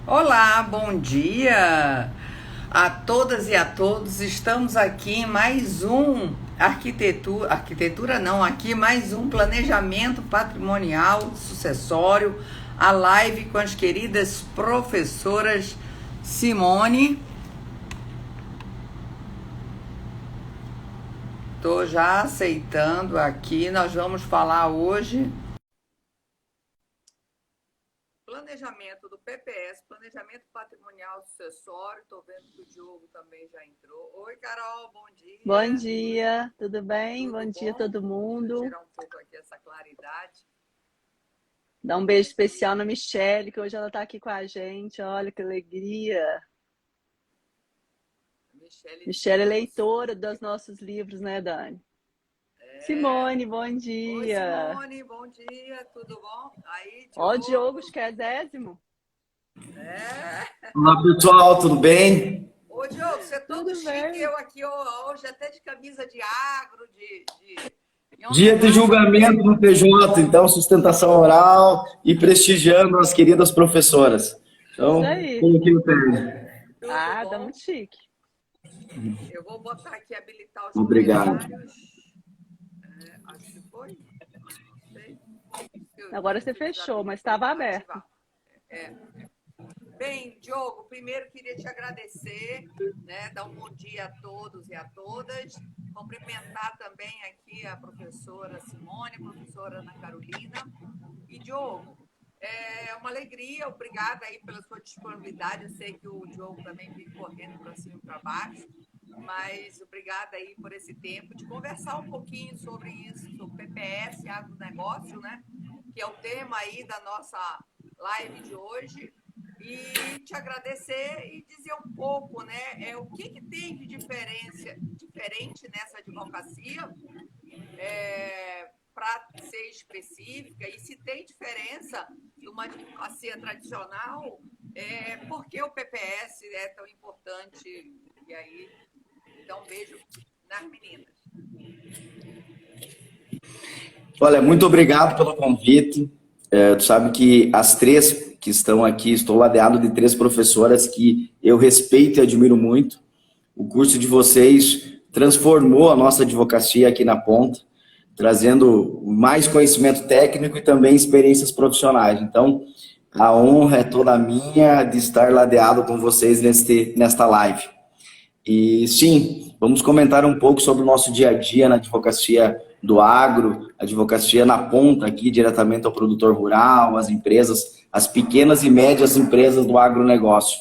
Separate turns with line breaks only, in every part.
Olá, bom dia a todas e a todos. Estamos aqui em mais um arquitetura não, aqui mais um planejamento patrimonial sucessório, a live com as queridas professoras Simone. Estou já aceitando aqui. Nós vamos falar hoje planejamento do PPS, planejamento patrimonial sucessório. Estou vendo que o Diogo também já entrou. Oi, Carol, bom dia.
Bom dia, tudo bem?
Tudo
bom dia a
bom?
todo mundo.
Vou tirar um pouco aqui essa claridade.
Dá um beijo especial na Michelle, que hoje ela está aqui com a gente. Olha que alegria. Michelle é leitora dos nossos livros, né, Dani? Simone, bom dia.
Oi, Simone, bom dia, tudo bom? Aí, Diogo.
Ó, Diogo, esquerdésimo.
Olá, pessoal, tudo bem?
Ô, Diogo, você é todo
Tudo
chique,
bem.
eu aqui hoje até de camisa de agro,
Dia de julgamento no PJ, então, sustentação oral e prestigiando as queridas professoras. Então,
Isso aí.
estou aqui no pé.
Ah, dá muito chique.
Eu vou botar aqui, habilitar os
Obrigado.
comentários. Acho que foi.
Agora você fechou, mas estava aberto.
Bem, Diogo, primeiro queria te agradecer, né, dar um bom dia a todos e a todas, cumprimentar também aqui a professora Simone, a professora Ana Carolina. E, Diogo, é uma alegria, obrigada aí pela sua disponibilidade. Eu sei que o Diogo também vive correndo para cima e para baixo, mas obrigada aí por esse tempo de conversar um pouquinho sobre isso, sobre PPS, agronegócio, né, que é o tema aí da nossa live de hoje. E te agradecer e dizer um pouco, né, o que tem de diferente nessa advocacia, para ser específica, e se tem diferença de uma advocacia tradicional, por que o PPS é tão importante? E aí, então, um beijo nas meninas.
Olha, muito obrigado pelo convite. Tu sabe que as três que estão aqui, estou ladeado de três professoras que eu respeito e admiro muito. O curso de vocês transformou a nossa advocacia aqui na Ponta, trazendo mais conhecimento técnico e também experiências profissionais. Então, a honra é toda minha de estar ladeado com vocês nesta live. E sim, vamos comentar um pouco sobre o nosso dia a dia na advocacia do agro, advocacia na ponta aqui, diretamente ao produtor rural, às empresas, as pequenas e médias empresas do agronegócio.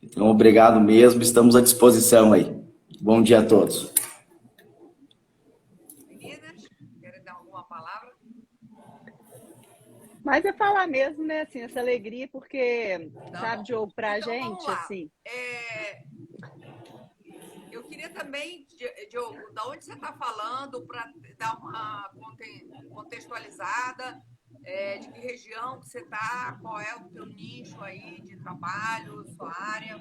Então, obrigado mesmo, estamos à disposição aí. Bom dia a todos.
Meninas, querem dar alguma palavra?
Mas é falar mesmo, né, assim, essa alegria, porque, sabe, Diogo, pra
então,
gente, assim...
Eu queria também, Diogo, da onde você está falando, para dar uma contextualizada, de que região que você está, qual é o teu nicho aí de trabalho, sua área.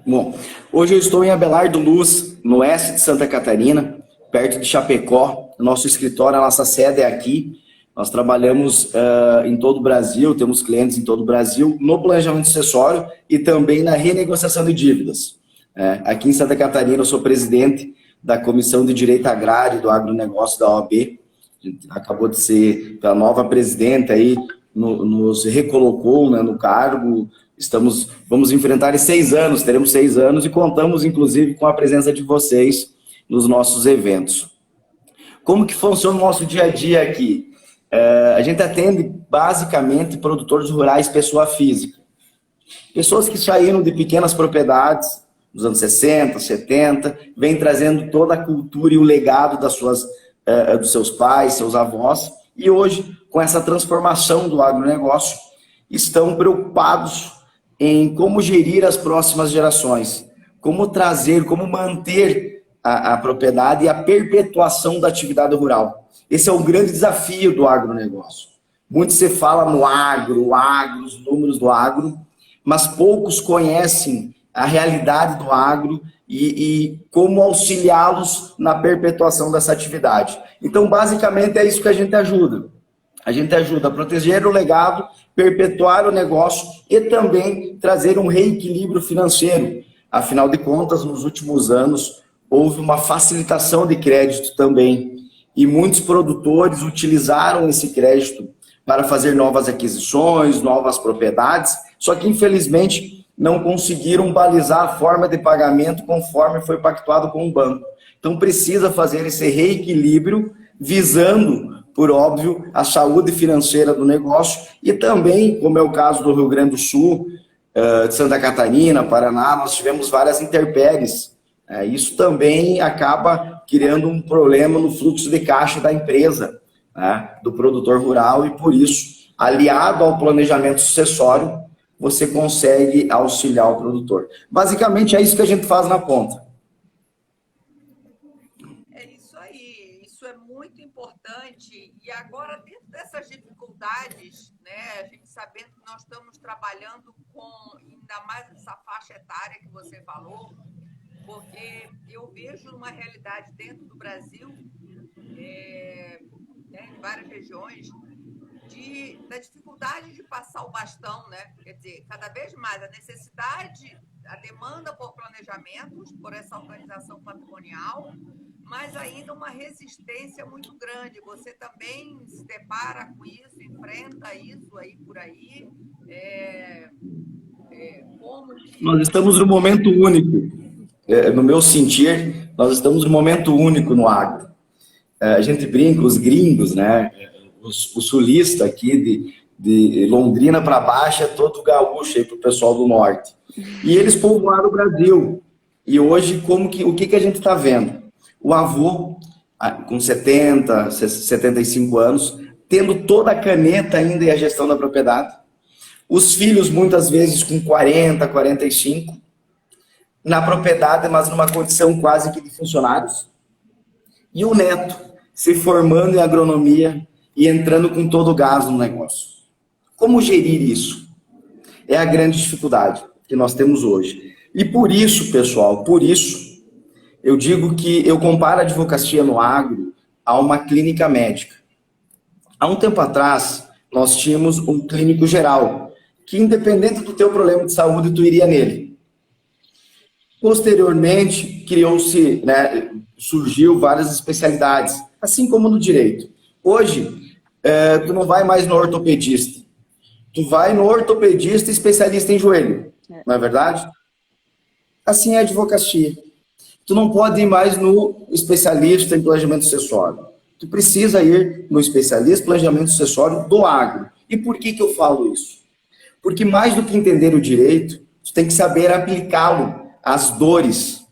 Bom, hoje eu estou em Abelardo Luz, no oeste de Santa Catarina, perto de Chapecó. Nosso escritório, a nossa sede é aqui. Nós trabalhamos em todo o Brasil, temos clientes em todo o Brasil, no planejamento sucessório e também na renegociação de dívidas. Aqui em Santa Catarina, eu sou presidente da Comissão de Direito Agrário do Agronegócio da OAB. Acabou de ser a nova presidenta aí, nos recolocou, né, no cargo. Vamos enfrentar em 6 anos, teremos 6 anos e contamos, inclusive, com a presença de vocês nos nossos eventos. Como que funciona o nosso dia a dia aqui? A gente atende, basicamente, produtores rurais, pessoa física. Pessoas que saíram de pequenas propriedades, nos anos 60, 70, vem trazendo toda a cultura e o legado dos seus pais, seus avós, e hoje, com essa transformação do agronegócio, estão preocupados em como gerir as próximas gerações, como trazer, como manter a propriedade e a perpetuação da atividade rural. Esse é o grande desafio do agronegócio. Muito se fala no agro, os números do agro, mas poucos conhecem a realidade do agro e como auxiliá-los na perpetuação dessa atividade. Então, basicamente, é isso que a gente ajuda. A gente ajuda a proteger o legado, perpetuar o negócio e também trazer um reequilíbrio financeiro. Afinal de contas, nos últimos anos, houve uma facilitação de crédito também. E muitos produtores utilizaram esse crédito para fazer novas aquisições, novas propriedades, só que, infelizmente, não conseguiram balizar a forma de pagamento conforme foi pactuado com o banco. Então, precisa fazer esse reequilíbrio, visando, por óbvio, a saúde financeira do negócio e também, como é o caso do Rio Grande do Sul, de Santa Catarina, Paraná, nós tivemos várias intempéries. Isso também acaba criando um problema no fluxo de caixa da empresa, né, do produtor rural, e por isso, aliado ao planejamento sucessório, você consegue auxiliar o produtor. Basicamente, é isso que a gente faz na ponta.
É isso aí, isso é muito importante. E agora, dentro dessas dificuldades, né, a gente sabendo que nós estamos trabalhando com ainda mais essa faixa etária que você falou, porque eu vejo uma realidade dentro do Brasil, né, em várias regiões, da dificuldade de passar o bastão, né? Quer dizer, cada vez mais a necessidade, a demanda por planejamentos, por essa organização patrimonial, mas ainda uma resistência muito grande. Você também se depara com isso, enfrenta isso aí por aí? Como que...
Nós estamos num momento único. No meu sentir, nós estamos num momento único no agro. A gente brinca, os gringos, né? O sulista aqui de Londrina para baixo é todo gaúcho aí para o pessoal do norte. E eles povoaram o Brasil. E hoje, o que a gente está vendo? O avô, com 70, 75 anos, tendo toda a caneta ainda e a gestão da propriedade. Os filhos, muitas vezes, com 40, 45, na propriedade, mas numa condição quase que de funcionários. E o neto se formando em agronomia e entrando com todo o gás no negócio. Como gerir isso? É a grande dificuldade que nós temos hoje. E por isso, pessoal, eu digo que eu comparo a advocacia no agro a uma clínica médica. Há um tempo atrás, nós tínhamos um clínico geral, que independente do teu problema de saúde, tu iria nele. Posteriormente, criou-se, né, surgiu várias especialidades, assim como no direito. Hoje, tu não vai mais no ortopedista. Tu vai no ortopedista especialista em joelho, não é verdade? Assim é a advocacia. Tu não pode ir mais no especialista em planejamento sucessório. Tu precisa ir no especialista em planejamento sucessório do agro. E por que eu falo isso? Porque mais do que entender o direito, tu tem que saber aplicá-lo às dores,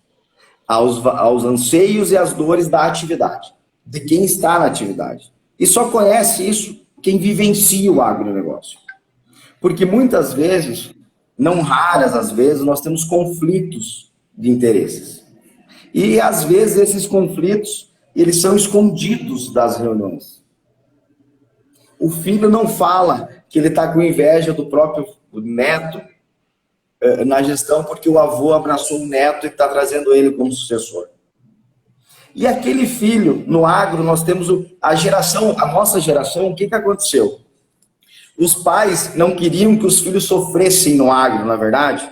aos anseios e às dores da atividade, de quem está na atividade. E só conhece isso quem vivencia o agronegócio. Porque muitas vezes, não raras às vezes, nós temos conflitos de interesses. E às vezes esses conflitos, eles são escondidos das reuniões. O filho não fala que ele está com inveja do próprio neto na gestão porque o avô abraçou o neto e está trazendo ele como sucessor. E aquele filho, no agro, nós temos a nossa geração, o que aconteceu? Os pais não queriam que os filhos sofressem no agro, na verdade.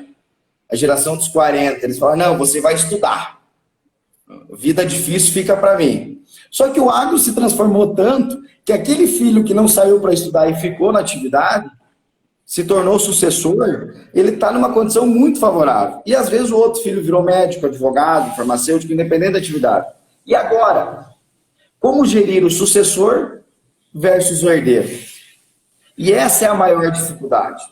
A geração dos 40, eles falaram, não, você vai estudar. Vida difícil fica para mim. Só que o agro se transformou tanto que aquele filho que não saiu para estudar e ficou na atividade, se tornou sucessor, ele está numa condição muito favorável. E às vezes o outro filho virou médico, advogado, farmacêutico, independente da atividade. E agora? Como gerir o sucessor versus o herdeiro? E essa é a maior dificuldade.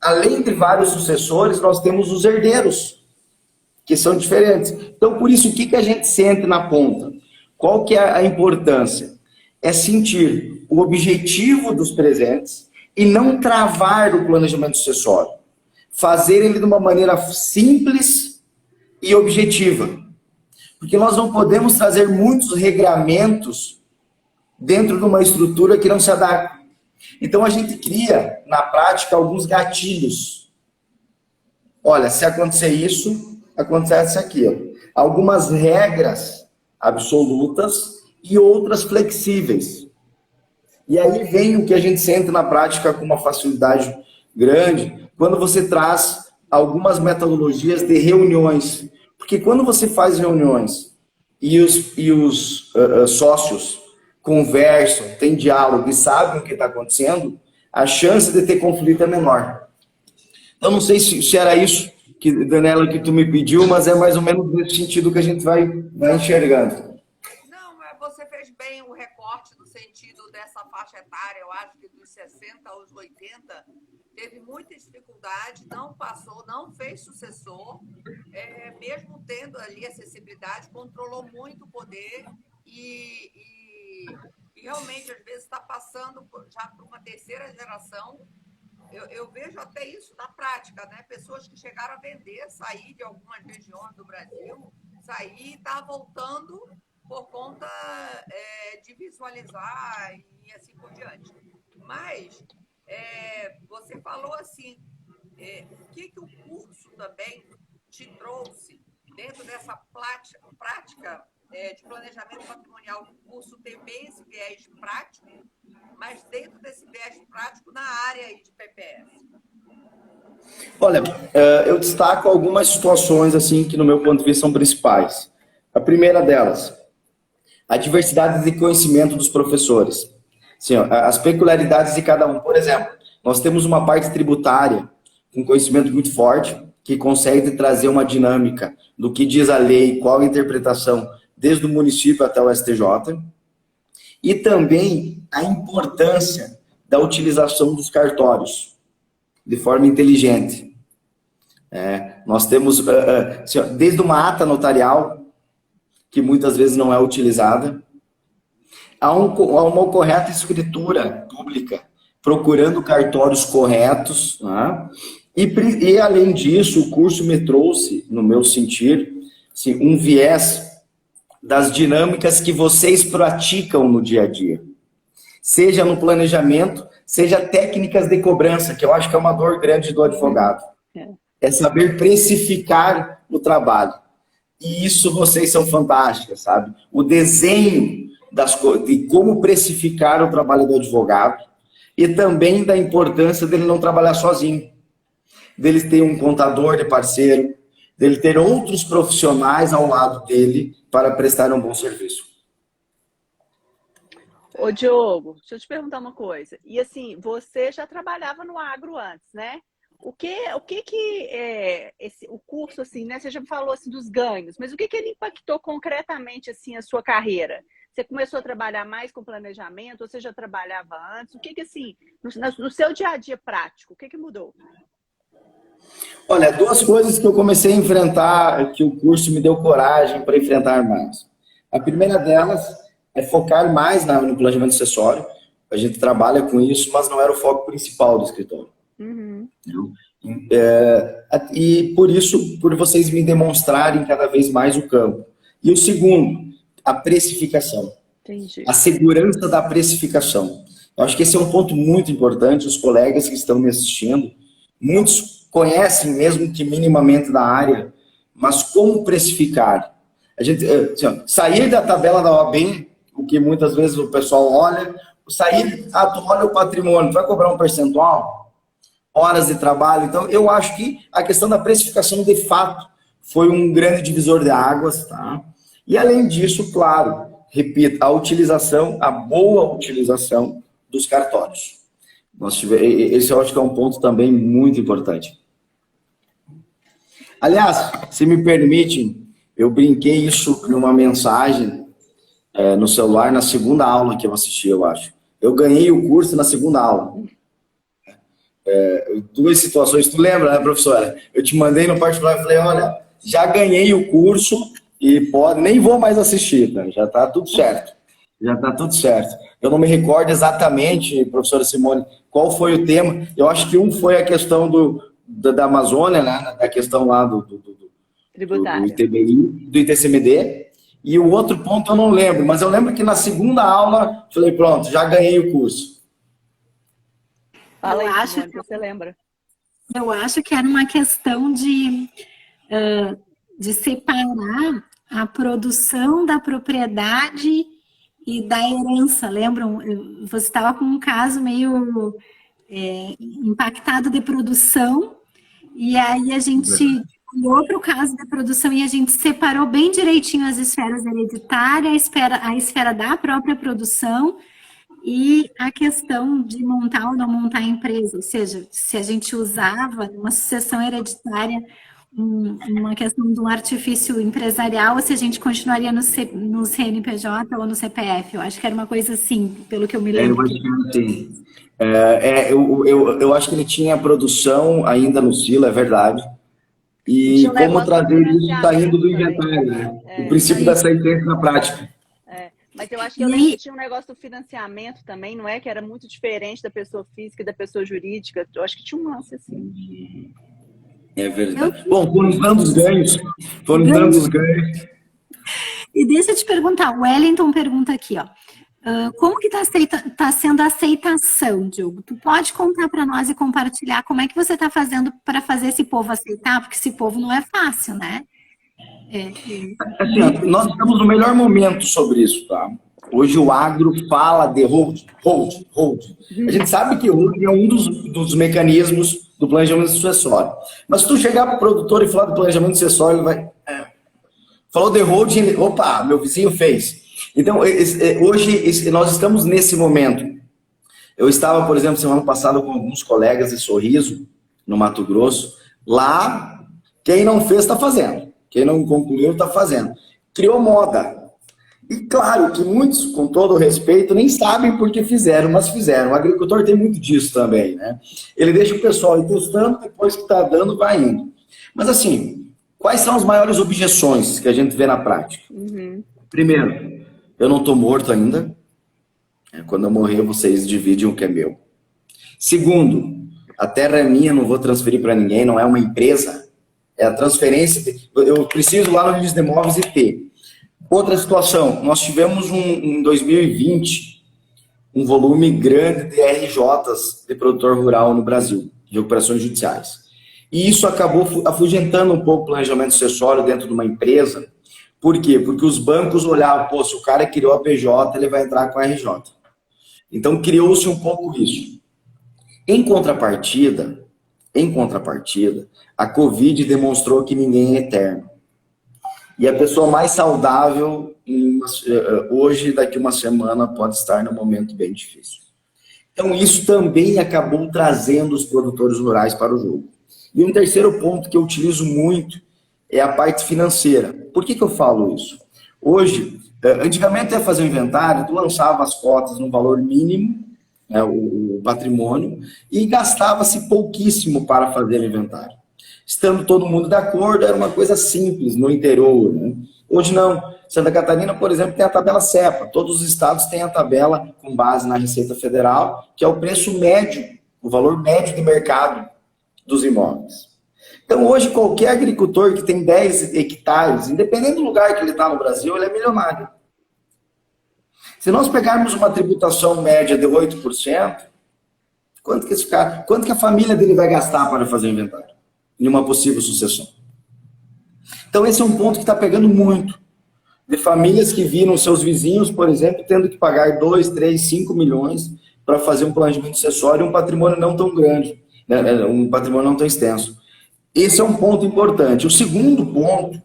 Além de vários sucessores, nós temos os herdeiros, que são diferentes. Então, por isso, o que a gente sente na ponta? Qual que é a importância? É sentir o objetivo dos presentes e não travar o planejamento sucessório. Fazer ele de uma maneira simples e objetiva. Porque nós não podemos trazer muitos regramentos dentro de uma estrutura que não se adapta. Então, a gente cria, na prática, alguns gatilhos. Olha, se acontecer isso, acontece aquilo. Algumas regras absolutas e outras flexíveis. E aí vem o que a gente sente na prática com uma facilidade grande, quando você traz algumas metodologias de reuniões. Porque quando você faz reuniões e os sócios conversam, têm diálogo e sabem o que está acontecendo, a chance de ter conflito é menor. Eu não sei se era isso, Daniela, que tu me pediu, mas é mais ou menos nesse sentido que a gente vai enxergando.
Não, mas você fez bem o recorte no sentido dessa faixa etária, eu acho que dos 60 aos 80, teve muita dificuldade, não passou, não fez sucessor, mesmo tendo ali acessibilidade, controlou muito o poder e realmente, às vezes, está passando já por uma terceira geração. Eu vejo até isso na prática, né? Pessoas que chegaram a vender, sair de algumas regiões do Brasil, sair e estar voltando por conta de visualizar e assim por diante. Mas você falou assim, o que o curso também te trouxe dentro dessa prática de planejamento patrimonial? O curso tem bem esse viés prático, mas dentro desse viés prático na área aí de PPS.
Olha, eu destaco algumas situações assim que no meu ponto de vista são principais. A primeira delas, a diversidade de conhecimento dos professores. Assim, ó, as peculiaridades de cada um. Por exemplo, nós temos uma parte tributária com conhecimento muito forte, que consegue trazer uma dinâmica do que diz a lei, qual a interpretação, desde o município até o STJ. E também a importância da utilização dos cartórios de forma inteligente. Nós temos, assim, ó, desde uma ata notarial, que muitas vezes não é utilizada, a uma correta escritura pública, procurando cartórios corretos, né? E além disso, o curso me trouxe, no meu sentir, assim, um viés das dinâmicas que vocês praticam no dia a dia. Seja no planejamento, seja técnicas de cobrança, que eu acho que é uma dor grande do advogado. É saber precificar o trabalho. E isso vocês são fantásticas, sabe? O desenho de como precificar o trabalho do advogado e também da importância dele não trabalhar sozinho. Dele ter um contador de parceiro, dele ter outros profissionais ao lado dele para prestar um bom serviço.
Ô, Diogo, deixa eu te perguntar uma coisa. E assim, você já trabalhava no agro antes, né? O curso, assim, né? Você já falou assim, dos ganhos, mas o que ele impactou concretamente assim, a sua carreira? Você começou a trabalhar mais com planejamento, ou você já trabalhava antes? O que assim, no seu dia a dia prático, o que mudou?
Olha, duas coisas que eu comecei a enfrentar, que o curso me deu coragem para enfrentar mais. A primeira delas é focar mais no planejamento acessório. A gente trabalha com isso, mas não era o foco principal do escritório.
Uhum.
E por isso, por vocês me demonstrarem cada vez mais o campo. E o segundo, a precificação.
Entendi.
A segurança da precificação. Eu acho que esse é um ponto muito importante. Os colegas que estão me assistindo, muitos conhecem mesmo que minimamente da área, mas como precificar? A gente, assim, sair da tabela da OAB, o que muitas vezes o pessoal olha, tu olha o patrimônio, tu vai cobrar um percentual? Horas de trabalho. Então, eu acho que a questão da precificação, de fato, foi um grande divisor de águas, tá? E, além disso, claro, repito, a boa utilização dos cartórios. Esse eu acho que é um ponto também muito importante. Aliás, se me permitem, eu brinquei isso numa mensagem no celular na segunda aula que eu assisti, eu acho. Eu ganhei o curso na segunda aula. Duas situações, tu lembra, né, professora? Eu te mandei no particular e falei, olha, já ganhei o curso e nem vou mais assistir, tá? Já está tudo certo. Já está tudo certo. Eu não me recordo exatamente, professora Simone, qual foi o tema. Eu acho que um foi a questão da Amazônia, né? Da questão lá do ITBI, do ITCMD. E o outro ponto eu não lembro, mas eu lembro que na segunda aula, falei, pronto, já ganhei o curso.
Fala aí, Simone, você lembra?
Eu acho que era uma questão de separar a produção da propriedade e da herança, lembram? Você estava com um caso meio impactado de produção, e aí a gente olhou para o caso da produção e a gente separou bem direitinho as esferas hereditárias, a esfera da própria produção e a questão de montar ou não montar a empresa, ou seja, se a gente usava uma sucessão hereditária uma questão de um artifício empresarial ou se a gente continuaria no CNPJ ou no CPF. Eu acho que era uma coisa assim, pelo que eu me lembro.
Sim. Eu acho que ele tinha produção ainda no Silo, é verdade. E como trazer isso saindo do inventário, né? O princípio da sentença na prática.
Mas eu acho que eu lembro que tinha um negócio do financiamento também, não é? Que era muito diferente da pessoa física e da pessoa jurídica. Eu acho que tinha um lance assim.
É verdade. Bom, foram dando os ganhos.
E deixa eu te perguntar, o Wellington pergunta aqui, ó. Como que tá sendo a aceitação, Diogo? Tu pode contar para nós e compartilhar como é que você está fazendo para fazer esse povo aceitar? Porque esse povo não é fácil, né?
Assim, nós estamos no melhor momento sobre isso, tá? Hoje o agro fala de hold. A gente sabe que holding é um dos mecanismos do planejamento sucessório. Mas se tu chegar para o produtor e falar do planejamento sucessório, ele vai... Falou de holding, opa, meu vizinho fez. Então, hoje nós estamos nesse momento. Eu estava, por exemplo, semana passada com alguns colegas de Sorriso, no Mato Grosso. Lá, quem não fez, está fazendo. Quem não concluiu, está fazendo. Criou moda. E claro que muitos, com todo o respeito, nem sabem por que fizeram, mas fizeram. O agricultor tem muito disso também, né? Ele deixa o pessoal ir testando, depois que está dando, vai indo. Mas assim, quais são as maiores objeções que a gente vê na prática? Primeiro, eu não estou morto ainda. Quando eu morrer, vocês dividem o que é meu. Segundo, a terra é minha, não vou transferir para ninguém, não é uma empresa. É a transferência. Eu preciso lá no Registro de Imóveis e ter. Outra situação, nós tivemos em 2020 um volume grande de RJs de produtor rural no Brasil, de recuperações judiciais. E isso acabou afugentando um pouco o planejamento sucessório dentro de uma empresa. Por quê? Porque os bancos olhavam, pô, se o cara criou a PJ, ele vai entrar com a RJ. Então criou-se um pouco isso. Em contrapartida, a Covid demonstrou que ninguém é eterno. E a pessoa mais saudável, hoje, daqui uma semana, pode estar num momento bem difícil. Então, isso também acabou trazendo os produtores rurais para o jogo. E um terceiro ponto que eu utilizo muito é a parte financeira. Por que eu falo isso? Hoje, antigamente, ia fazer um inventário, tu lançava as cotas no valor mínimo, né, o patrimônio, e gastava-se pouquíssimo para fazer o inventário. Estando todo mundo de acordo, era uma coisa simples no interior, né? Hoje não. Santa Catarina, por exemplo, tem a tabela CEPA. Todos os estados têm a tabela com base na Receita Federal, que é o preço médio, o valor médio de mercado dos imóveis. Então, hoje, qualquer agricultor que tem 10 hectares, independente do lugar que ele está no Brasil, ele é milionário. Se nós pegarmos uma tributação média de 8%, quanto que a família dele vai gastar para fazer o inventário? Em uma possível sucessão. Então, esse é um ponto que está pegando muito. De famílias que viram seus vizinhos, por exemplo, tendo que pagar 2, 3, 5 milhões para fazer um planejamento sucessório e um patrimônio não tão grande, né? Um patrimônio não tão extenso. Esse é um ponto importante. O segundo ponto,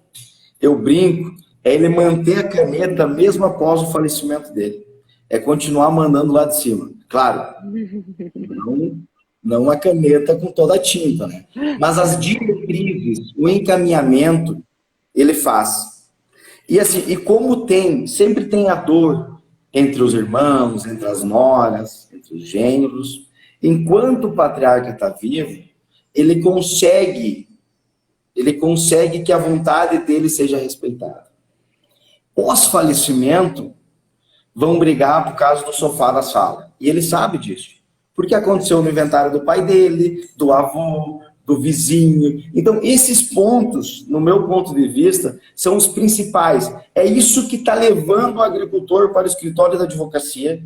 eu brinco, é ele manter a caneta mesmo após o falecimento dele. É continuar mandando lá de cima. Claro, não a caneta com toda a tinta, né? Mas as diretrizes, o encaminhamento, ele faz. E assim, e como sempre tem a dor entre os irmãos, entre as noras, entre os genros, enquanto o patriarca está vivo, ele consegue que a vontade dele seja respeitada. Pós-falecimento, vão brigar por causa do sofá da sala. E ele sabe disso. Porque aconteceu no inventário do pai dele, do avô, do vizinho. Então, esses pontos, no meu ponto de vista, são os principais. É isso que está levando o agricultor para o escritório da advocacia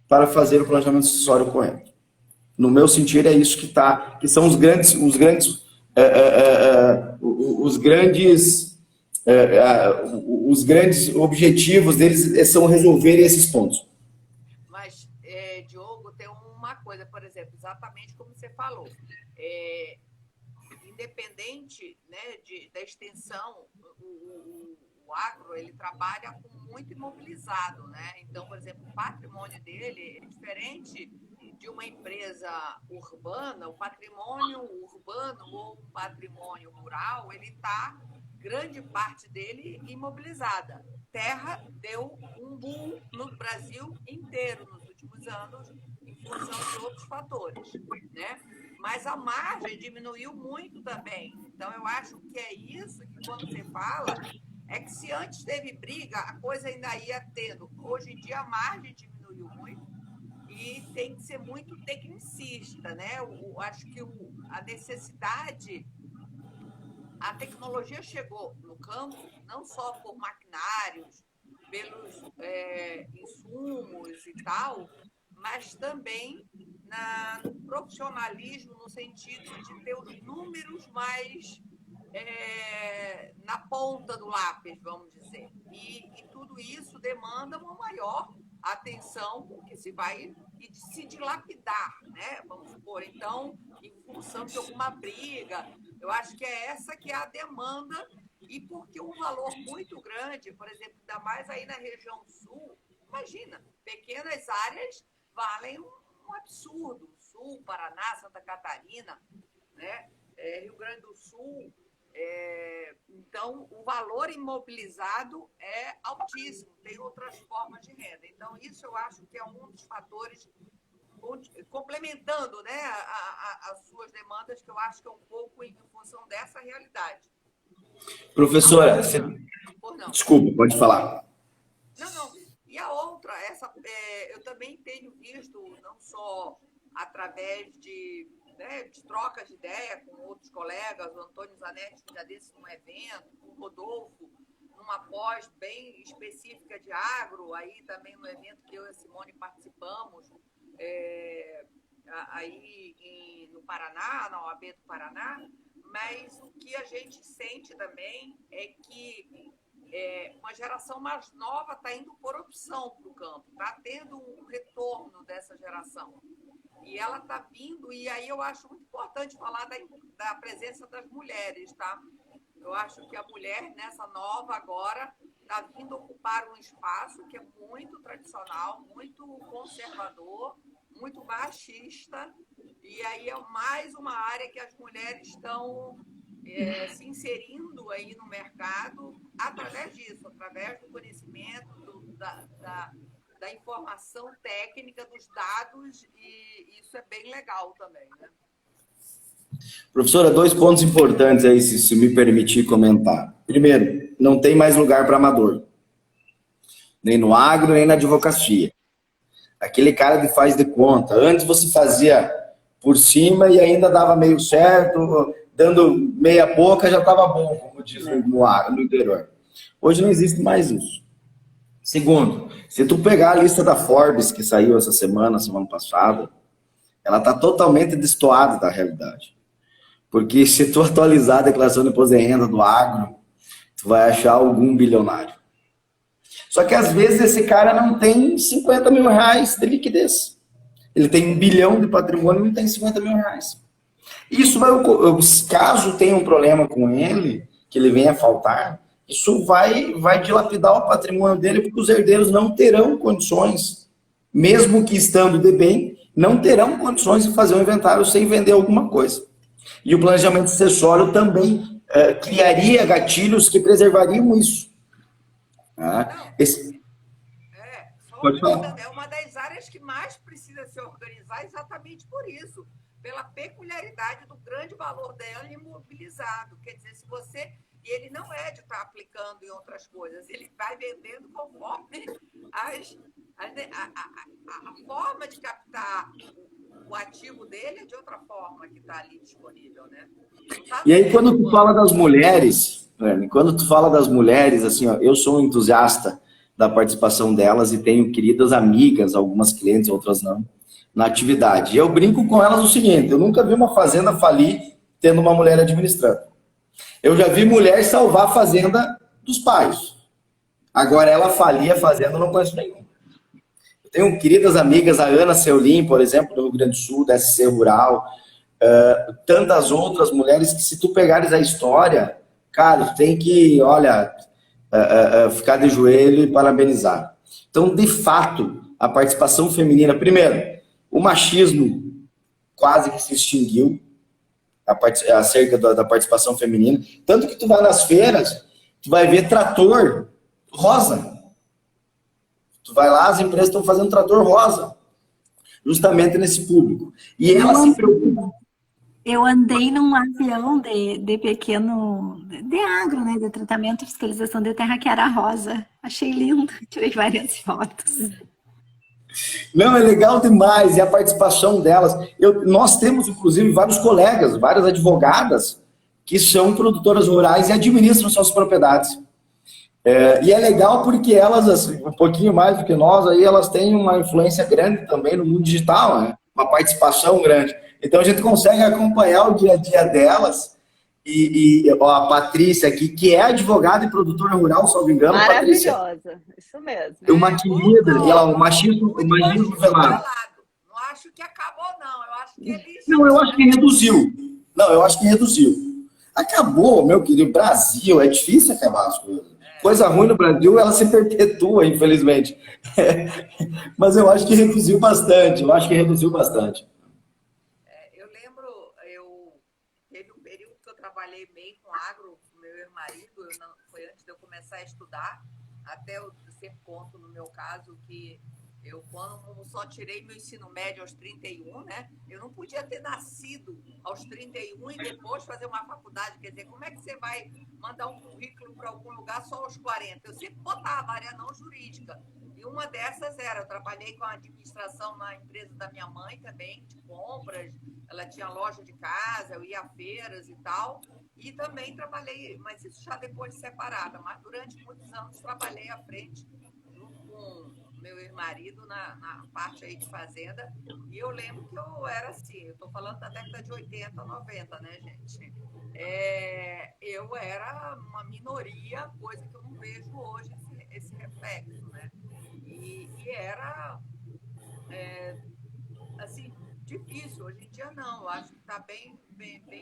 para fazer o planejamento sucessório correto. No meu sentir, é isso que são os grandes os grandes objetivos deles são resolver esses pontos.
Mas, Diogo, tem uma coisa, por exemplo, exatamente como você falou. Independente, né, da extensão, o agro, ele trabalha com muito imobilizado, né? Então, por exemplo, o patrimônio dele é diferente de uma empresa urbana. O patrimônio urbano ou o patrimônio rural, ele está, grande parte dele, imobilizada. Terra deu um boom no Brasil inteiro nos últimos anos, em função de outros fatores, né? Mas a margem diminuiu muito também. Então, eu acho que é isso que, quando você fala, é que se antes teve briga, a coisa ainda ia tendo. Hoje em dia, a margem diminuiu muito e tem que ser muito tecnicista, né? Eu acho que a necessidade, a tecnologia chegou no campo, não só por maquinários, pelos insumos e tal, mas também no profissionalismo, no sentido de ter os números mais na ponta do lápis, vamos dizer. E tudo isso demanda uma maior atenção, porque se vai se dilapidar, né? Vamos supor, então, em função de alguma briga. Eu acho que é essa que é a demanda, e porque um valor muito grande, por exemplo, ainda mais aí na região sul, imagina, pequenas áreas valem um absurdo. Sul, Paraná, Santa Catarina, né? Rio Grande do Sul. Então, o valor imobilizado é altíssimo, tem outras formas de renda. Então, isso eu acho que é um dos fatores, complementando, né, as suas demandas, que eu acho que é um pouco em função dessa realidade.
Professora, desculpa, pode falar.
Não. E a outra, eu também tenho visto, não só através de trocas de ideia com outros colegas, o Antônio Zanetti, já desse num evento, o Rodolfo, numa pós bem específica de agro, aí também no evento que eu e a Simone participamos, aí no Paraná, na OAB do Paraná. Mas o que a gente sente também é que uma geração mais nova está indo por opção para o campo, está tendo um retorno dessa geração. E ela está vindo, e aí eu acho muito importante falar da presença das mulheres, tá? Eu acho que a mulher, nessa nova agora, está vindo ocupar um espaço que é muito tradicional, muito conservador, muito machista, e aí é mais uma área que as mulheres estão se inserindo aí no mercado através disso, através do conhecimento, da informação técnica, dos dados, e isso é bem legal também, né?
Professora, 2 pontos importantes aí, se me permitir comentar. Primeiro, não tem mais lugar para amador. Nem no agro, nem na advocacia. Aquele cara que faz de conta. Antes você fazia por cima e ainda dava meio certo, dando meia boca já estava bom, como diz no interior. Hoje não existe mais isso. Segundo, se tu pegar a lista da Forbes, que saiu essa semana passada, ela está totalmente destoada da realidade. Porque se tu atualizar a declaração de imposto de renda do agro, tu vai achar algum bilionário. Só que às vezes esse cara não tem 50 mil reais de liquidez. Ele tem 1 bilhão de patrimônio e não tem 50 mil reais. Isso vai, caso tenha um problema com ele, que ele venha a faltar, isso vai dilapidar o patrimônio dele, porque os herdeiros não terão condições, mesmo que estando de bem, não terão condições de fazer um inventário sem vender alguma coisa. E o planejamento sucessório também criaria gatilhos que preservariam isso.
Pode falar. É uma das áreas que mais precisa se organizar exatamente por isso, pela peculiaridade do grande valor dela imobilizado. Quer dizer, se você... E ele não é de estar aplicando em outras coisas, ele vai vendendo conforme a forma de captar o ativo dele é de outra forma que está ali disponível, né? E
aí, quando tu fala das mulheres, assim, ó, eu sou um entusiasta da participação delas e tenho queridas amigas, algumas clientes, outras não, na atividade. E eu brinco com elas o seguinte: eu nunca vi uma fazenda falir tendo uma mulher administrando. Eu já vi mulher salvar a fazenda dos pais. Agora, ela falia fazendo, eu não conheço nenhum. Eu tenho queridas amigas, a Ana Seulin, por exemplo, do Rio Grande do Sul, da SC Rural, tantas outras mulheres que, se tu pegares a história, cara, tu tem que, olha, ficar de joelho e parabenizar. Então, de fato, a participação feminina, primeiro, o machismo quase que se extinguiu, acerca da participação feminina, tanto que tu vai nas feiras, tu vai ver trator rosa. Tu vai lá, as empresas estão fazendo trator rosa, justamente nesse público. E ela se preocupa.
Eu andei num avião de pequeno, de agro, né, de tratamento e fiscalização de terra, que era rosa. Achei lindo, tirei várias fotos.
Não, é legal demais, e a participação delas. Nós temos, inclusive, vários colegas, várias advogadas que são produtoras rurais e administram suas propriedades. E é legal porque elas, assim, um pouquinho mais do que nós, aí elas têm uma influência grande também no mundo digital, né? Uma participação grande. Então a gente consegue acompanhar o dia a dia delas. A Patrícia aqui, que é advogada e produtora rural, se não me engano,
maravilhosa,
Patrícia.
Isso mesmo.
Uma querida, e ela, o machismo velado.
Não acho que acabou, não. Eu acho que eles...
Não, eu acho que reduziu. Não, eu acho que reduziu. Acabou, meu querido. Brasil, é difícil acabar as coisas. Coisa ruim no Brasil, ela se perpetua, infelizmente. Mas eu acho que reduziu bastante. Eu
lembro, teve um período que eu trabalhei meio com agro, com meu ex-marido, foi antes de eu começar a estudar, até eu sempre conto no meu caso que eu, quando só tirei meu ensino médio aos 31, né? Eu não podia ter nascido aos 31 e depois fazer uma faculdade. Quer dizer, como é que você vai mandar um currículo para algum lugar só aos 40? Eu sempre botava área não jurídica. E uma dessas era, eu trabalhei com a administração na empresa da minha mãe também, de compras. Ela tinha loja de casa, eu ia a feiras e tal. E também trabalhei, mas isso já depois de separada. Mas durante muitos anos trabalhei à frente junto com meu ex-marido na parte aí de fazenda, e eu lembro que eu era assim, eu estou falando da década de 80, 90, né, gente? Eu era uma minoria, coisa que eu não vejo hoje, esse reflexo, né? E era, assim, difícil. Hoje em dia não, eu acho que está bem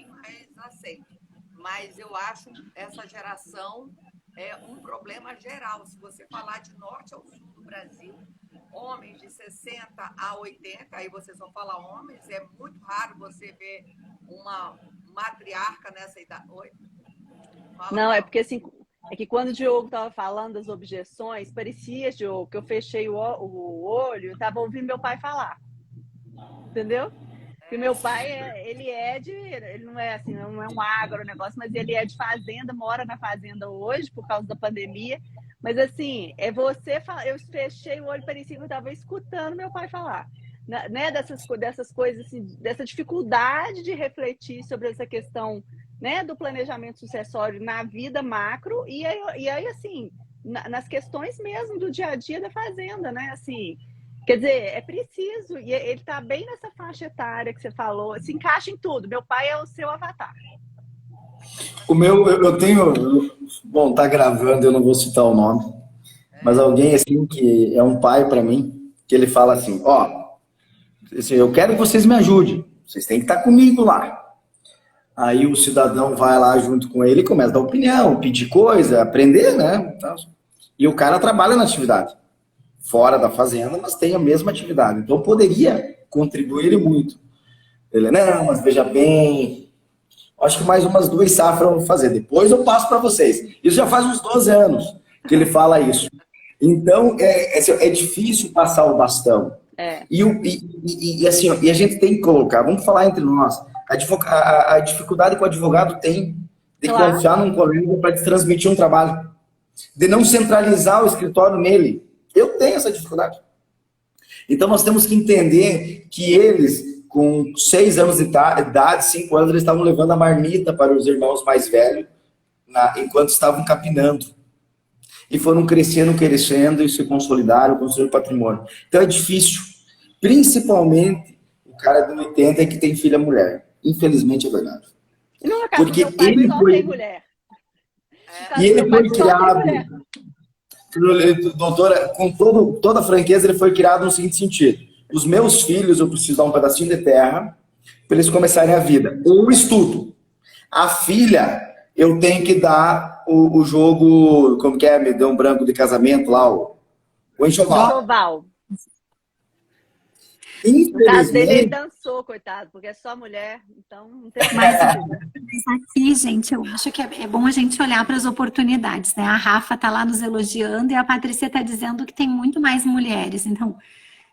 mais aceito. Mas eu acho essa geração um problema geral. Se você falar de norte ao sul do Brasil, homens de 60 a 80, aí você só fala homens, é muito raro você ver uma matriarca nessa idade. Oi?
Não, é porque assim, é que quando o Diogo estava falando das objeções, parecia, Diogo, que eu fechei o olho e estava ouvindo meu pai falar. Entendeu? Porque meu pai, ele não é assim, não é um agronegócio, mas ele é de fazenda, mora na fazenda hoje por causa da pandemia. Mas assim, eu fechei o olho, parecia que eu estava escutando meu pai falar, né? Dessas coisas, assim, dessa dificuldade de refletir sobre essa questão, né, do planejamento sucessório na vida macro e aí assim, nas questões mesmo do dia a dia da fazenda, né? Assim, quer dizer, é preciso, e ele está bem nessa faixa etária que você falou, se encaixa em tudo. Meu pai é o seu avatar.
O meu, eu tenho, bom, tá gravando, eu não vou citar o nome, mas alguém assim que é um pai para mim, que ele fala assim, assim, eu quero que vocês me ajudem, vocês têm que estar comigo lá. Aí o cidadão vai lá junto com ele e começa a dar opinião, pedir coisa, aprender, né? E o cara trabalha na atividade. Fora da fazenda, mas tem a mesma atividade. Então, poderia contribuir muito. Ele, não, mas veja bem, acho que mais umas 2 safras vão fazer. Depois eu passo para vocês. Isso já faz uns 12 anos que ele fala isso. Então, é difícil passar o bastão. E assim, e a gente tem que colocar, vamos falar entre nós, a dificuldade que o advogado tem de confiar num colega para transmitir um trabalho, de não centralizar o escritório nele. Eu tenho essa dificuldade. Então, nós temos que entender que eles, com 6 anos de idade, 5 anos, eles estavam levando a marmita para os irmãos mais velhos, enquanto estavam capinando. E foram crescendo e se consolidaram, construindo patrimônio. Então, é difícil. Principalmente o cara do 80 que tem filha mulher. Infelizmente, é verdade.
E não, cara, porque ele só tem mulher.
E ele foi criado, doutora, com toda a franqueza, ele foi criado no seguinte sentido: os meus filhos, eu preciso dar um pedacinho de terra para eles começarem a vida, ou estudo. A filha, eu tenho que dar o jogo, como que é? Me deu um branco de casamento lá, o enxoval.
No caso dele, ele dançou, coitado, porque é só mulher, então não tem mais.
Mas aqui, gente, eu acho que é bom a gente olhar para as oportunidades, né? A Rafa tá lá nos elogiando e a Patrícia tá dizendo que tem muito mais mulheres. Então,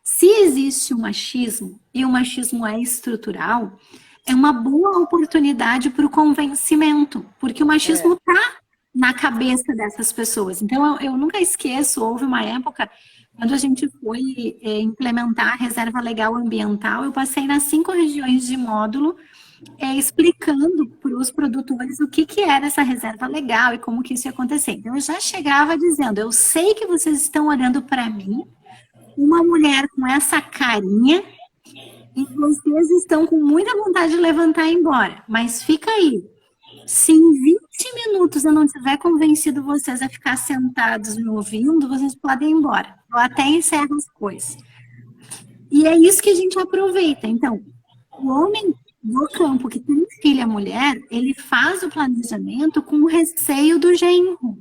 se existe um machismo, e o machismo é estrutural, é uma boa oportunidade para o convencimento, porque o machismo tá na cabeça dessas pessoas. Então, eu nunca esqueço, houve uma época, quando a gente foi implementar a reserva legal ambiental, eu passei nas 5 regiões de módulo explicando para os produtores o que era essa reserva legal e como que isso ia acontecer. Então, eu já chegava dizendo, eu sei que vocês estão olhando para mim, uma mulher com essa carinha, e vocês estão com muita vontade de levantar e ir embora, mas fica aí. Se em 20 minutos eu não tiver convencido vocês a ficar sentados me ouvindo, vocês podem ir embora. Eu até encerro as coisas. E é isso que a gente aproveita. Então, o homem do campo que tem filha mulher, ele faz o planejamento com o receio do genro.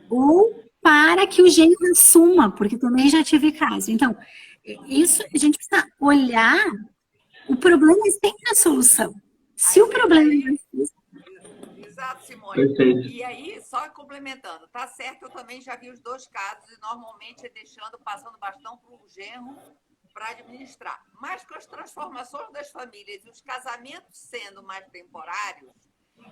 Ou para que o genro assuma, porque também já tive caso. Então, isso a gente precisa olhar o problema e sempre a solução. Se o problema é...
Exato, Simone.
Perfeito.
E aí, só complementando, tá certo, eu também já vi os 2 casos, e normalmente é passando bastão para o genro para administrar. Mas com as transformações das famílias e os casamentos sendo mais temporários,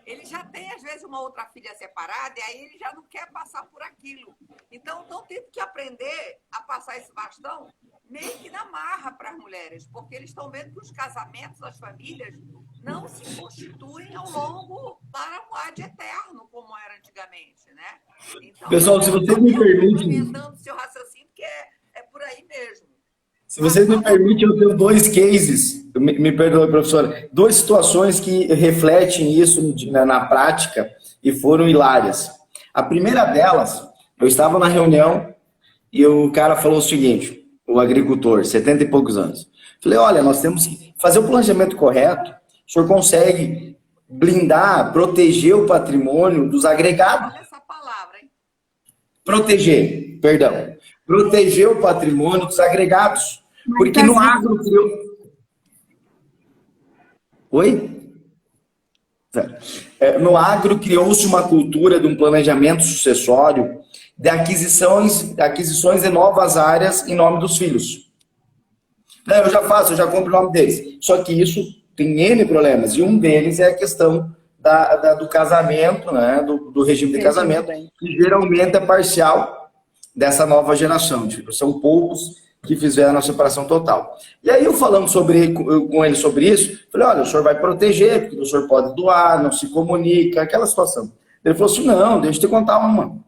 ele já tem, às vezes, uma outra filha separada, e aí ele já não quer passar por aquilo. Então, estão tendo que aprender a passar esse bastão meio que na marra para as mulheres, porque eles estão vendo que os casamentos, as famílias, não se constituem ao longo para um ad eterno, como era antigamente, né? Então,
pessoal, se vocês me permitem...
Complementando o seu raciocínio, que é por aí mesmo.
Se vocês me permitem, eu tenho 2 cases, me perdoe, professora, 2 situações que refletem isso na prática e foram hilárias. A primeira delas, eu estava na reunião e o cara falou o seguinte, o agricultor, 70 e poucos anos. Falei, olha, nós temos que fazer o planejamento correto, o senhor consegue blindar, proteger o patrimônio dos agregados.
Olha essa palavra, hein?
Proteger, perdão. Proteger o patrimônio dos agregados. Porque no agro criou... Oi? No agro criou-se uma cultura de um planejamento sucessório de aquisições de novas áreas em nome dos filhos. Eu já faço, eu já compro o nome deles. Só que isso tem N problemas. E um deles é a questão do casamento, né? do regime de casamento, que geralmente é parcial dessa nova geração. Tipo, são poucos que fizeram a separação total. E aí eu falando com ele sobre isso, falei, olha, o senhor vai proteger, porque o senhor pode doar, não se comunica, aquela situação. Ele falou assim, não, deixa eu te contar uma.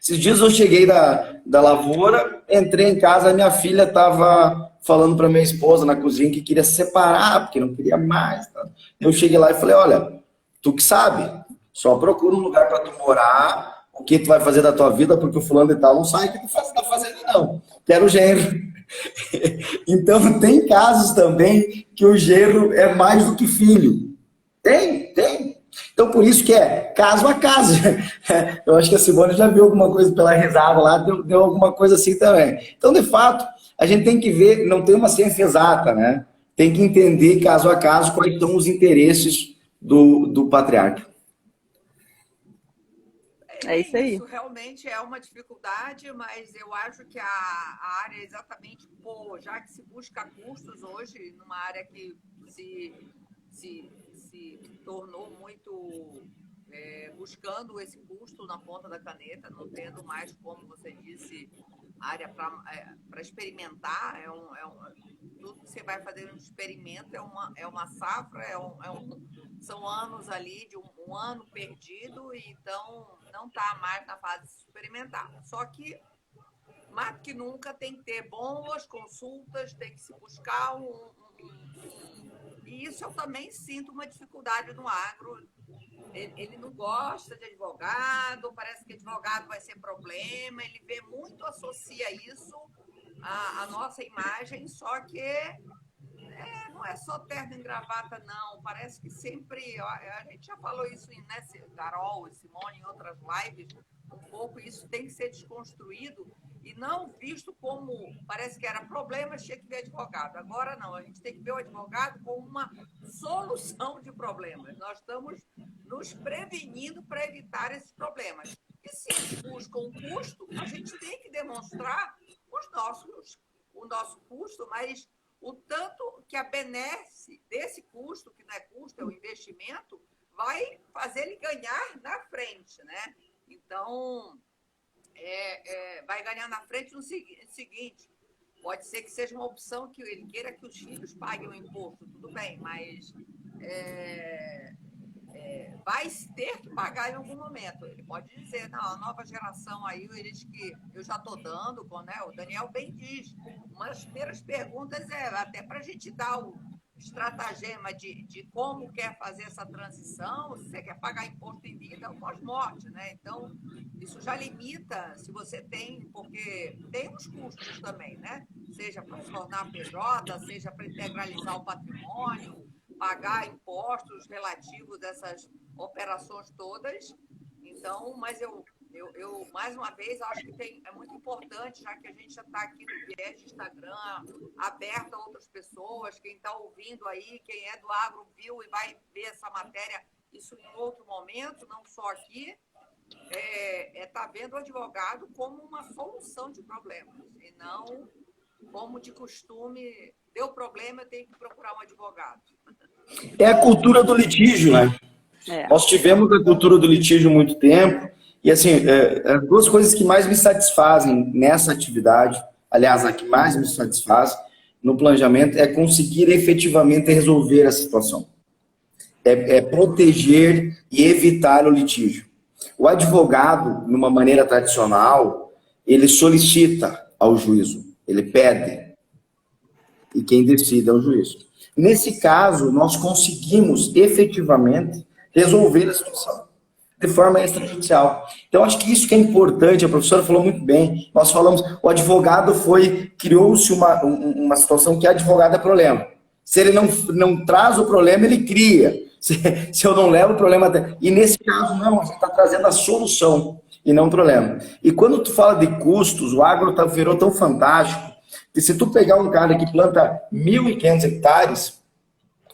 Esses dias eu cheguei da lavoura, entrei em casa, a minha filha estava falando para minha esposa na cozinha que queria se separar, porque não queria mais. Tá? Eu cheguei lá e falei, olha, tu que sabe, só procura um lugar para tu morar, o que tu vai fazer da tua vida, porque o fulano e tal não sabe o que tu está fazendo, não. Quero o genro. Então, tem casos também que o genro é mais do que filho. Tem. Então, por isso que é caso a caso. Eu acho que a Simone já viu alguma coisa pela risada lá, deu alguma coisa assim também. Então, de fato, a gente tem que ver, não tem uma ciência exata, né? Tem que entender, caso a caso, quais são os interesses do patriarca.
É isso aí.
Isso realmente é uma dificuldade, mas eu acho que a área é exatamente, já que se busca custos hoje, numa área que se tornou muito buscando esse custo na ponta da caneta, não tendo mais, como você disse, área para experimentar, tudo que você vai fazer um experimento é uma safra, são anos ali de um ano perdido, então não está mais na fase experimental. Só que, mais que nunca, tem que ter boas consultas, tem que se buscar e isso eu também sinto uma dificuldade no agro, ele não gosta de advogado, parece que advogado vai ser problema, ele vê muito, associa isso à nossa imagem, só que não é só terno e gravata, não. Parece que sempre... A gente já falou isso, né, Carol e Simone, em outras lives, um pouco isso tem que ser desconstruído e não visto como... Parece que era problema, tinha que ver advogado. Agora não, a gente tem que ver o advogado como uma solução de problemas. Nós estamos nos prevenindo para evitar esses problemas. E se eles buscam um custo, a gente tem que demonstrar o nosso custo, mas o tanto que a benesse desse custo, que não é custo, é o investimento, vai fazer ele ganhar na frente, né? Então, vai ganhar na frente no seguinte, pode ser que seja uma opção que ele queira que os filhos paguem o imposto, tudo bem, mas vai ter que pagar em algum momento. Ele pode dizer, não, a nova geração aí, eles que eu já estou dando, né? O Daniel bem diz, uma das primeiras perguntas até para a gente dar o estratagema de como quer fazer essa transição, se você quer pagar imposto em vida ou pós-morte, né? Então, isso já limita, se você tem, porque tem os custos também, né? Seja para se tornar PJ, seja para integralizar o patrimônio, pagar impostos relativos dessas operações todas. Então, mas eu mais uma vez, acho que é muito importante, já que a gente já está aqui no viés de Instagram, aberto a outras pessoas, quem está ouvindo aí, quem é do agro viu e vai ver essa matéria, isso em outro momento, não só aqui, tá vendo o advogado como uma solução de problemas, e não como de costume, deu problema, eu tenho que procurar um advogado.
É a cultura do litígio, né? Nós tivemos a cultura do litígio há muito tempo, e assim, as duas coisas que mais me satisfazem nessa atividade, aliás, a que mais me satisfaz no planejamento, é conseguir efetivamente resolver a situação. É proteger e evitar o litígio. O advogado, numa maneira tradicional, ele solicita ao juízo, ele pede, e quem decide é o juiz. Nesse caso, nós conseguimos efetivamente resolver a situação de forma extrajudicial. Então, acho que isso que é importante, a professora falou muito bem, nós falamos, o advogado criou-se uma situação que advogado é problema. Se ele não traz o problema, ele cria. Se eu não levo o problema... E nesse caso, não, a gente está trazendo a solução e não o problema. E quando tu fala de custos, o agro virou tão fantástico, que se tu pegar um cara que planta 1.500 hectares,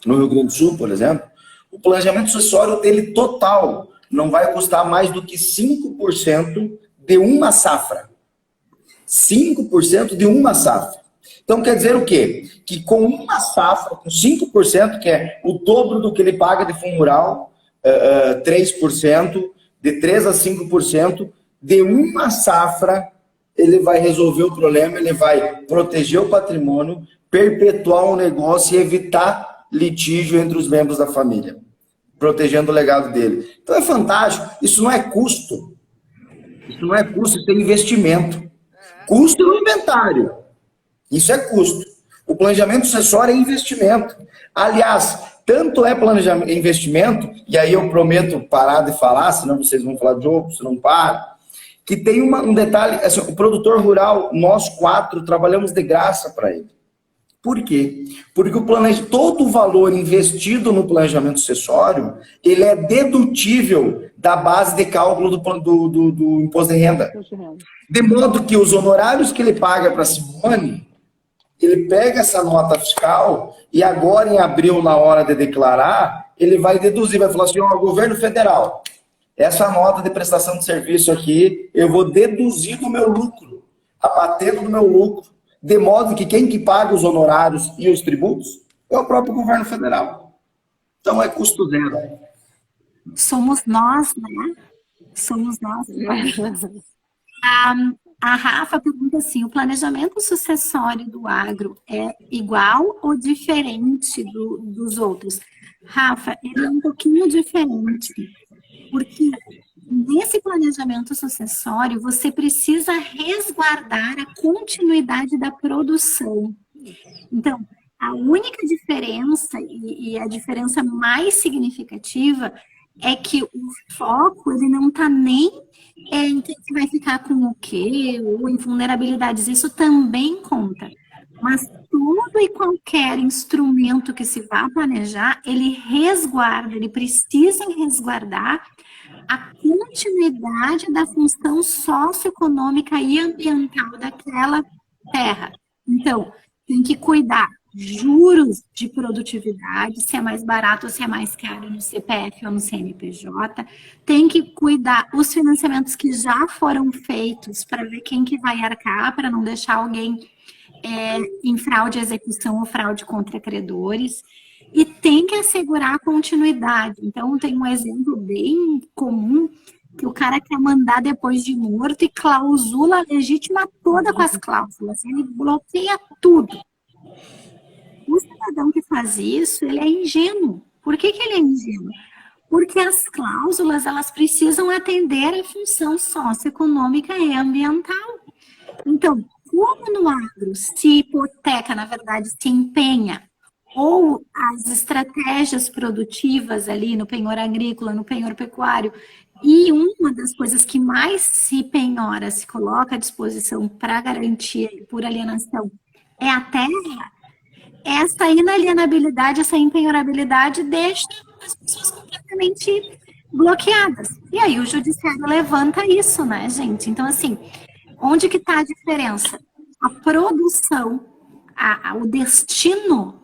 no Rio Grande do Sul, por exemplo, o planejamento sucessório dele total não vai custar mais do que 5% de uma safra. 5% de uma safra. Então, quer dizer o quê? Que com uma safra, com 5%, que é o dobro do que ele paga de fundo rural, 3%, de 3% a 5%, de uma safra, ele vai resolver o problema, ele vai proteger o patrimônio, perpetuar o negócio e evitar litígio entre os membros da família, protegendo o legado dele. Então é fantástico. Isso não é custo. Isso não é custo, isso é investimento. Custo no inventário. Isso é custo. O planejamento sucessório é investimento. Aliás, tanto é planejamento, investimento, e aí eu prometo parar de falar, senão vocês vão falar de outro, se não para, que tem um detalhe, assim, o produtor rural, nós 4 trabalhamos de graça para ele. Por quê? Porque todo o valor investido no planejamento sucessório, ele é dedutível da base de cálculo do imposto de renda. De modo que os honorários que ele paga para a Simone, ele pega essa nota fiscal e agora em abril, na hora de declarar, ele vai deduzir, vai falar assim, ó, governo federal, essa nota de prestação de serviço aqui, eu vou deduzir do meu lucro, abatendo do meu lucro, de modo que quem que paga os honorários e os tributos é o próprio governo federal. Então é custo zero.
Somos nós, né? Somos nós. A Rafa pergunta assim, o planejamento sucessório do agro é igual ou diferente dos outros? Rafa, ele é um pouquinho diferente, porque nesse planejamento sucessório, você precisa resguardar a continuidade da produção. Então, a única diferença, e a diferença mais significativa, é que o foco, ele não está nem em quem que vai ficar com o quê, ou em vulnerabilidades, isso também conta. Mas todo e qualquer instrumento que se vá planejar, ele resguarda, ele precisa resguardar a continuidade da função socioeconômica e ambiental daquela terra. Então, tem que cuidar juros de produtividade, se é mais barato ou se é mais caro no CPF ou no CNPJ, tem que cuidar os financiamentos que já foram feitos para ver quem que vai arcar, para não deixar alguém em fraude à execução ou fraude contra credores, e tem que assegurar a continuidade. Então, tem um exemplo bem comum, que o cara quer mandar depois de morto e clausula a legítima toda com as cláusulas, ele bloqueia tudo. O cidadão que faz isso, ele é ingênuo. Por que ele é ingênuo? Porque as cláusulas, elas precisam atender a função socioeconômica e ambiental. Então, como no agro se hipoteca, na verdade, se empenha, ou as estratégias produtivas ali no penhor agrícola, no penhor pecuário, e uma das coisas que mais se penhora, se coloca à disposição para garantia por alienação é a terra, essa inalienabilidade, essa impenhorabilidade deixa as pessoas completamente bloqueadas. E aí o judiciário levanta isso, né, gente? Então, assim, onde que está a diferença? A produção, o destino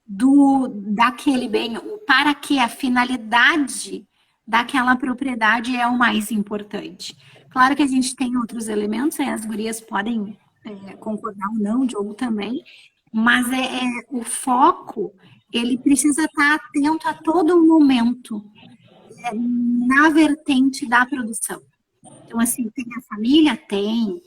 daquele bem, para que a finalidade daquela propriedade é o mais importante. Claro que a gente tem outros elementos, as gurias podem concordar ou não, o Diogo também, mas o foco, ele precisa estar atento a todo momento na vertente da produção. Então, assim, tem a família? Tem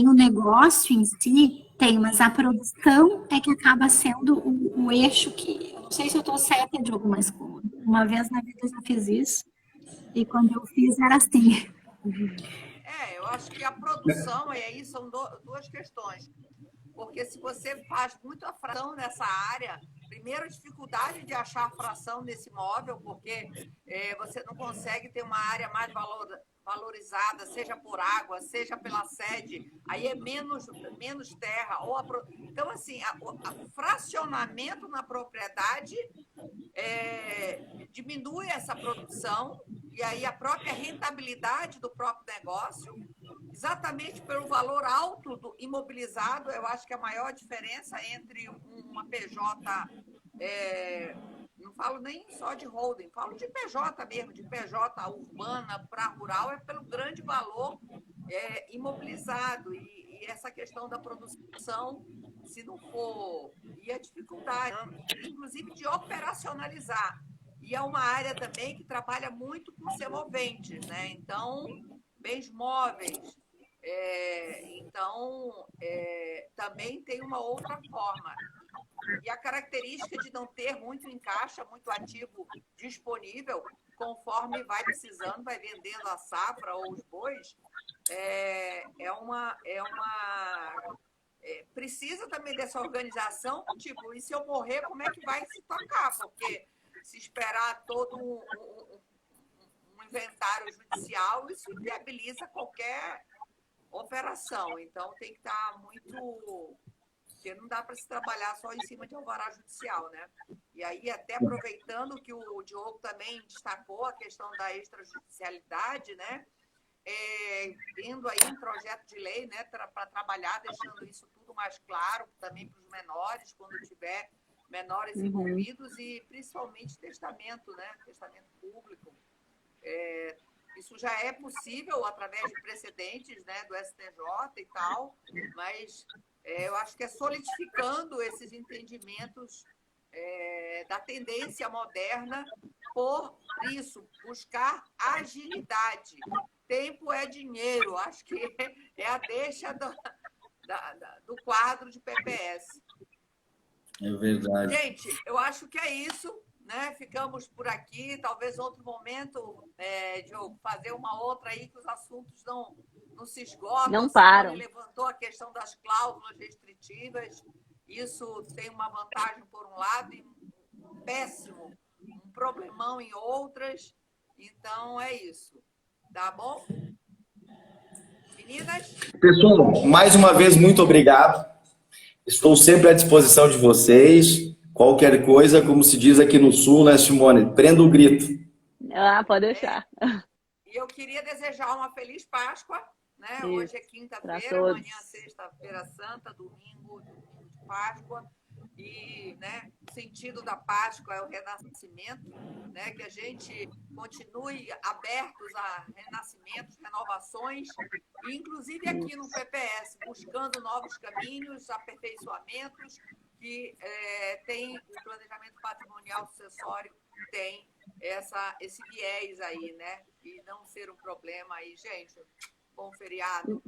o negócio em si? Tem, mas a produção é que acaba sendo o eixo que... Eu não sei se eu estou certa, Diogo, mas uma vez na vida eu já fiz isso, e quando eu fiz era assim.
Eu acho que a produção, e aí são duas questões. Porque se você faz muita fração nessa área, primeiro a dificuldade de achar fração nesse imóvel, porque você não consegue ter uma área mais valorizada, seja por água, seja pela sede, aí é menos terra. Então, assim, o fracionamento na propriedade diminui essa produção, e aí a própria rentabilidade do próprio negócio, exatamente pelo valor alto do imobilizado. Eu acho que a maior diferença entre uma PJ, não falo nem só de holding, falo de PJ mesmo, de PJ urbana para rural, é pelo grande valor imobilizado, e essa questão da produção, se não for, e a dificuldade, inclusive, de operacionalizar. E é uma área também que trabalha muito com semoventes, né? Então, bens móveis. Também tem uma outra forma. E a característica de não ter muito em caixa, muito ativo disponível, conforme vai precisando, vai vendendo a safra ou os bois, precisa também dessa organização, tipo, e se eu morrer, como é que vai se tocar? Porque se esperar todo um inventário judicial, isso viabiliza qualquer operação. Então, tem que estar muito... Porque não dá para se trabalhar só em cima de alvará judicial, né? E aí, até aproveitando que o Diogo também destacou a questão da extrajudicialidade, né? Tendo aí um projeto de lei, né, para trabalhar, deixando isso tudo mais claro também para os menores, quando tiver menores envolvidos, e principalmente testamento, né? Testamento público. Isso já é possível através de precedentes, né, do STJ e tal, mas eu acho que é solidificando esses entendimentos da tendência moderna, por isso, buscar agilidade. Tempo é dinheiro, acho que é a deixa do quadro de PPS.
É verdade.
Gente, eu acho que é isso, né? Ficamos por aqui, talvez outro momento, Diogo, fazer uma outra aí, que os assuntos não se esgotam.
Não param.
Ele levantou a questão das cláusulas restritivas, isso tem uma vantagem por um lado e um problemão em outras. Então, é isso. Tá bom? Meninas?
Pessoal, mais uma vez, muito obrigado. Estou sempre à disposição de vocês. Qualquer coisa, como se diz aqui no Sul, né, Simone? Prenda o grito.
Ah, pode deixar.
E eu queria desejar uma feliz Páscoa, né?
Isso,
hoje é quinta-feira, amanhã sexta-feira santa, domingo de Páscoa. E, né, o sentido da Páscoa é o renascimento, né? Que a gente continue abertos a renascimentos, renovações, e inclusive aqui no PPS, buscando novos caminhos, aperfeiçoamentos, que tem o planejamento patrimonial sucessório, tem esse viés aí, né? E não ser um problema aí, gente. Bom feriado.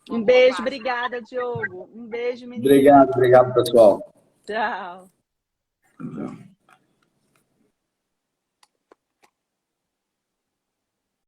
Um beijo, obrigada, Diogo. Um beijo, menina.
Obrigado, pessoal.
Tchau.
Tchau.